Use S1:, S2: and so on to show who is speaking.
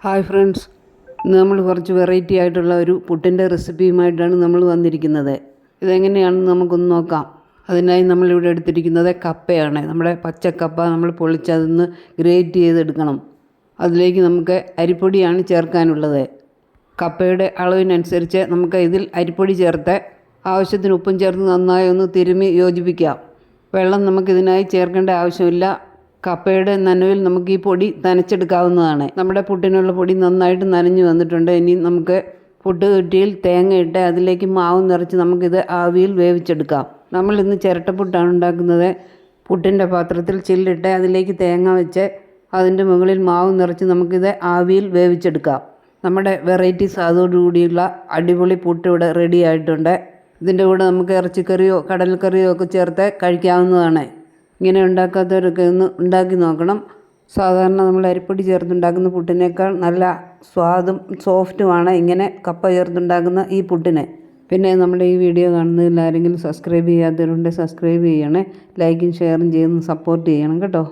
S1: Hi friends, ഇന്ന് നമ്മൾ കുറച്ച് വെറൈറ്റി ആയിട്ടുള്ള ഒരു പുട്ടിൻ്റെ റെസിപ്പിയുമായിട്ടാണ് നമ്മൾ വന്നിരിക്കുന്നത്. ഇതെങ്ങനെയാണെന്ന് നമുക്കൊന്ന് നോക്കാം. അതിനായി നമ്മളിവിടെ എടുത്തിരിക്കുന്നത് കപ്പയാണ്. നമ്മുടെ പച്ചക്കപ്പ നമ്മൾ പൊളിച്ചതിന്ന് ഗ്രേറ്റ് ചെയ്തെടുക്കണം. അതിലേക്ക് നമുക്ക് അരിപ്പൊടിയാണ് ചേർക്കാനുള്ളത്. കപ്പയുടെ അളവിനനുസരിച്ച് നമുക്ക് ഇതിൽ അരിപ്പൊടി ചേർത്ത് ആവശ്യത്തിന് ഉപ്പും ചേർത്ത് നന്നായി ഒന്ന് തിരുമ്മി യോജിപ്പിക്കാം. വെള്ളം നമുക്കിതിനായി ചേർക്കേണ്ട ആവശ്യമില്ല. കപ്പയുടെ നനവിൽ നമുക്ക് ഈ പൊടി നനച്ചെടുക്കാവുന്നതാണ്. നമ്മുടെ പുട്ടിനുള്ള പൊടി നന്നായിട്ട് നനഞ്ഞു വന്നിട്ടുണ്ട്. ഇനി നമുക്ക് പുട്ടുകുറ്റിയിൽ തേങ്ങ ഇട്ട് അതിലേക്ക് മാവ് നിറച്ച് നമുക്കിത് ആവിയിൽ വേവിച്ചെടുക്കാം. നമ്മൾ ഇന്ന് ചിരട്ടപ്പുട്ടാണ് ഉണ്ടാക്കുന്നത്. പുട്ടിൻ്റെ പാത്രത്തിൽ ചില്ലിട്ട് അതിലേക്ക് തേങ്ങ വെച്ച് അതിൻ്റെ മുകളിൽ മാവ് നിറച്ച് നമുക്കിത് ആവിയിൽ വേവിച്ചെടുക്കാം. നമ്മുടെ വെറൈറ്റി സ്വാദോടുകൂടിയുള്ള അടിപൊളി പുട്ട് ഇവിടെ റെഡി ആയിട്ടുണ്ട്. ഇതിൻ്റെ കൂടെ നമുക്ക് ഇറച്ചിക്കറിയോ കടൽക്കറിയോ ഒക്കെ ചേർത്ത് കഴിക്കാവുന്നതാണ്. ഇങ്ങനെ ഉണ്ടാക്കാത്തവരൊക്കെ ഒന്ന് ഉണ്ടാക്കി നോക്കണം. സാധാരണ നമ്മൾ അരിപ്പൊടി ചേർത്തുണ്ടാക്കുന്ന പുട്ടിനേക്കാൾ നല്ല സ്വാദും സോഫ്റ്റുമാണ് ഇങ്ങനെ കപ്പ ചേർത്തുണ്ടാക്കുന്ന ഈ പുട്ടിന്. പിന്നെ നമ്മുടെ ഈ വീഡിയോ കാണുന്നതിൽ ആരെങ്കിലും സബ്സ്ക്രൈബ് ചെയ്യാത്തവരുണ്ടെങ്കിൽ സബ്സ്ക്രൈബ് ചെയ്യണേ. ലൈക്കും ഷെയറും ചെയ്ത് സപ്പോർട്ട് ചെയ്യണം കേട്ടോ.